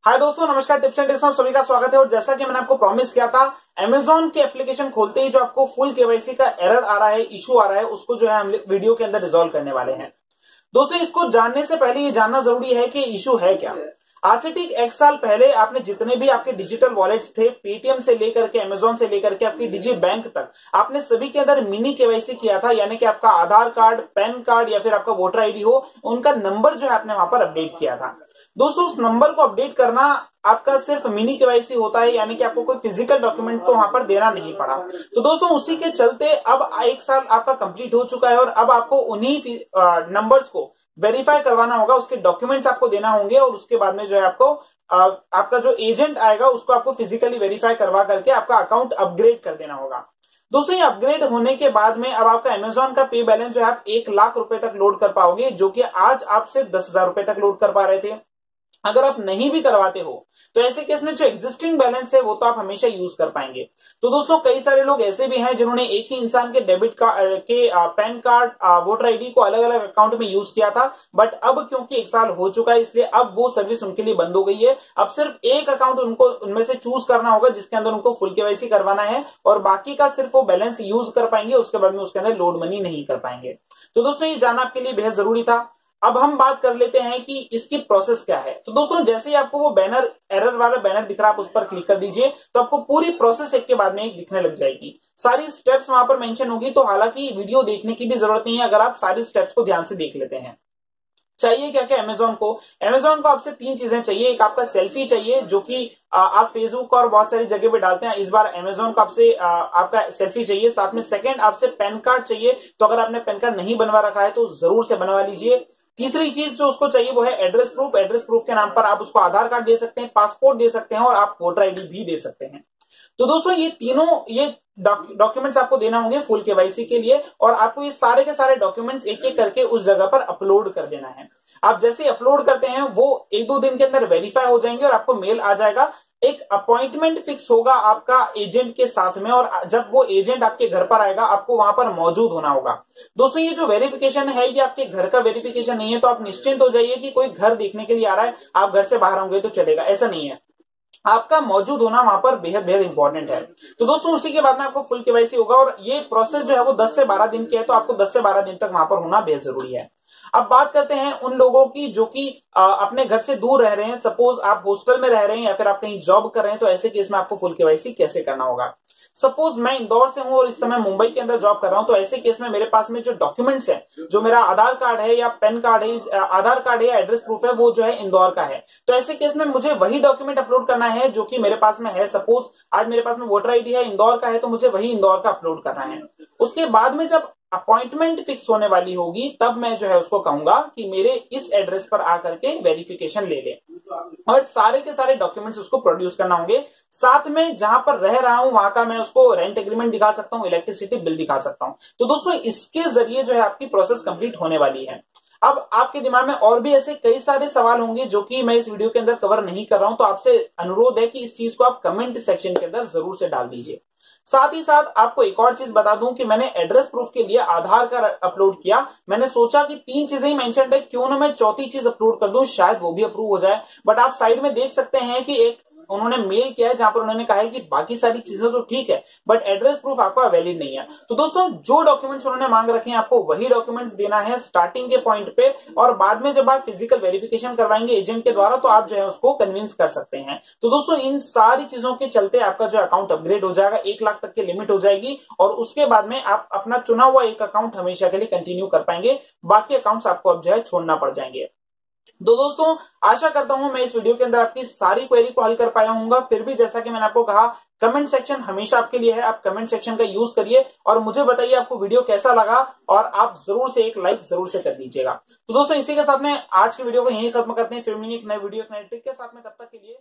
हाय दोस्तों, नमस्कार। Tips and tricks में सभी का स्वागत है। और जैसा कि मैंने आपको प्रॉमिस किया था, अमेजॉन की एप्लीकेशन खोलते ही जो आपको फुल केवाईसी का एरर आ रहा है, इशू आ रहा है, उसको जो है हम वीडियो के अंदर रिजॉल्व करने वाले हैं। दोस्तों, इसको जानने से पहले ये जानना जरूरी है कि इशू है क्या। आज से ठीक 1 साल पहले आपने जितने भी आपके डिजिटल वॉलेट्स थे, पेटीएम से लेकर के अमेजॉन से लेकर के आपकी डिजी बैंक तक, आपने सभी के अंदर मिनी केवाईसी किया था। यानी कि आपका आधार कार्ड, पैन कार्ड या फिर आपका वोटर आईडी हो, उनका नंबर जो है आपने वहां पर अपडेट किया था। दोस्तों, उस नंबर को अपडेट करना आपका सिर्फ मिनी केवाईसी होता है, यानी कि आपको कोई फिजिकल डॉक्यूमेंट तो वहां पर देना नहीं पड़ा। तो दोस्तों, उसी के चलते अब 1 साल आपका कंप्लीट हो चुका है और अब आपको उन्हीं नंबर्स को वेरीफाई करवाना होगा, उसके डॉक्यूमेंट्स आपको देना होंगे और उसके बाद में जो है आपको आपका जो एजेंट आएगा उसको आपको फिजिकली वेरीफाई करवा करके आपका अकाउंट अपग्रेड कर देना होगा। दोस्तों, ये अपग्रेड होने के बाद में अब आपका अमेजॉन का पे बैलेंस जो है आप 1 लाख रुपए तक लोड कर पाओगे, जो कि आज आप सिर्फ 10,000 रुपए तक लोड कर पा रहे थे। अगर आप नहीं भी करवाते हो तो ऐसे केस में जो एग्जिस्टिंग बैलेंस है वो तो आप हमेशा यूज कर पाएंगे। तो दोस्तों, कई सारे लोग ऐसे भी हैं जिन्होंने एक ही इंसान के डेबिट कार्ड के पैन कार्ड, वोटर आईडी को अलग अलग अकाउंट में यूज किया था, बट अब क्योंकि 1 साल हो चुका है इसलिए अब वो सर्विस उनके लिए बंद हो गई है। अब सिर्फ एक अकाउंट उनको उनमें से चूज करना होगा जिसके अंदर उनको फुल केवाईसी करवाना है, और बाकी का सिर्फ वो बैलेंस यूज कर पाएंगे, उसके बाद में उसके अंदर लोड मनी नहीं कर पाएंगे। तो दोस्तों, ये जानना आपके लिए बेहद जरूरी था। अब हम बात कर लेते हैं कि इसकी प्रोसेस क्या है। तो दोस्तों, जैसे ही आपको वो बैनर, एरर वाला बैनर दिख रहा है, आप उस पर क्लिक कर दीजिए तो आपको पूरी प्रोसेस एक के बाद में एक दिखने लग जाएगी। सारी स्टेप्स वहां पर मेंशन होगी। तो हालांकि वीडियो देखने की भी जरूरत नहीं है अगर आप सारी स्टेप्स को ध्यान से देख लेते हैं। चाहिए क्या क्या अमेजॉन को आपसे 3 चीजें चाहिए। एक आपका सेल्फी चाहिए, जो कि आप फेसबुक और बहुत सारी जगह पे डालते हैं। इस बार अमेजॉन को आपसे आपका सेल्फी चाहिए। साथ में सेकंड, आपसे पैन कार्ड चाहिए। तो अगर आपने पैन कार्ड नहीं बनवा रखा है तो जरूर से बनवा लीजिए। तीसरी चीज जो उसको चाहिए वो है एड्रेस प्रूफ। एड्रेस प्रूफ के नाम पर आप उसको आधार कार्ड दे सकते हैं, पासपोर्ट दे सकते हैं और आप वोटर आईडी भी दे सकते हैं। तो दोस्तों, ये तीनों डॉक्यूमेंट्स आपको देना होंगे फुल केवाईसी के लिए, और आपको ये सारे के सारे डॉक्यूमेंट्स एक एक करके उस जगह पर अपलोड कर देना है। आप जैसे अपलोड करते हैं वो 1-2 दिन के अंदर वेरीफाई हो जाएंगे और आपको मेल आ जाएगा। एक अपॉइंटमेंट फिक्स होगा आपका एजेंट के साथ में, और जब वो एजेंट आपके घर पर आएगा आपको वहां पर मौजूद होना होगा। दोस्तों, ये जो वेरिफिकेशन है ये आपके घर का वेरिफिकेशन नहीं है, तो आप निश्चिंत हो जाइए कि कोई घर देखने के लिए आ रहा है, आप घर से बाहर होंगे तो चलेगा, ऐसा नहीं है। आपका मौजूद होना वहां पर बेहद बेहद इंपॉर्टेंट है। तो दोस्तों, उसी के बाद में आपको फुल केवाईसी होगा, और ये प्रोसेस जो है वो 10 से 12 दिन की है, तो आपको 10 से 12 दिन तक वहां पर होना बेहद जरूरी है। अब बात करते हैं उन लोगों की जो कि अपने घर से दूर रह रहे हैं। सपोज आप हॉस्टल में रह रहे हैं या फिर आप कहीं जॉब कर रहे हैं, तो ऐसे केस में आपको फुल केवाईसी कैसे करना होगा। सपोज मैं इंदौर से हूं और इस समय मुंबई के अंदर जॉब कर रहा हूं, तो ऐसे केस में मेरे पास में जो डॉक्यूमेंट्स हैं, जो मेरा आधार कार्ड है या पैन कार्ड है, आधार कार्ड है या एड्रेस प्रूफ है, वो जो है इंदौर का है। तो ऐसे केस में मुझे वही डॉक्यूमेंट अपलोड करना है जो कि मेरे पास में है। सपोज आज मेरे पास में वोटर आईडी है, इंदौर का है, तो मुझे वही इंदौर का अपलोड करना है। उसके बाद में जब अपॉइंटमेंट फिक्स होने वाली होगी तब मैं जो है उसको कहूंगा कि मेरे इस एड्रेस पर आकर के वेरिफिकेशन ले ले, और सारे के सारे डॉक्यूमेंट्स उसको प्रोड्यूस करना होंगे। साथ में जहां पर रह रहा हूं वहां का मैं उसको रेंट एग्रीमेंट दिखा सकता हूं, इलेक्ट्रिसिटी बिल दिखा सकता हूं। तो दोस्तों, इसके जरिए जो है आपकी प्रोसेस कंप्लीट होने वाली है। अब आपके दिमाग में और भी ऐसे कई सारे सवाल होंगे जो कि मैं इस वीडियो के अंदर कवर नहीं कर रहा हूं, तो आपसे अनुरोध है कि इस चीज को आप कमेंट सेक्शन के अंदर जरूर से डाल दीजिए। साथ ही साथ आपको एक और चीज बता दूं कि मैंने एड्रेस प्रूफ के लिए आधार कार्ड अपलोड किया। मैंने सोचा कि 3 चीजें ही मेंशन है, क्यों ना मैं चौथी चीज अपलोड कर दूं, शायद वो भी अप्रूव हो जाए। बट आप साइड में देख सकते हैं कि एक उन्होंने मेल किया है जहां पर उन्होंने कहा है कि बाकी सारी चीजें तो ठीक है बट एड्रेस प्रूफ आपका वैलिड नहीं है। तो दोस्तों, जो डॉक्यूमेंट्स उन्होंने मांग रखे हैं आपको वही डॉक्यूमेंट्स देना है स्टार्टिंग के पॉइंट पे, और बाद में जब आप फिजिकल वेरिफिकेशन करवाएंगे एजेंट के द्वारा तो आप जो है उसको कन्विंस कर सकते हैं। तो दोस्तों, इन सारी चीजों के चलते आपका जो अकाउंट अपग्रेड हो जाएगा, 1 लाख तक की लिमिट हो जाएगी, और उसके बाद में आप अपना चुना हुआ एक अकाउंट हमेशा के लिए कंटिन्यू कर पाएंगे। बाकी अकाउंट्स आपको अब जो है छोड़ना पड़ जाएंगे। तो दोस्तों, आशा करता हूं मैं इस वीडियो के अंदर आपकी सारी क्वेरी को हल कर पाया हूंगा। फिर भी जैसा कि मैंने आपको कहा, कमेंट सेक्शन हमेशा आपके लिए है, आप कमेंट सेक्शन का यूज करिए और मुझे बताइए आपको वीडियो कैसा लगा, और आप जरूर से एक लाइक जरूर से कर दीजिएगा। तो दोस्तों, इसी के साथ में आज के वीडियो को यहीं खत्म करते हैं। फिर मिलेंगे एक नए वीडियो, एक नए ट्रिक के साथ में। तब तक के लिए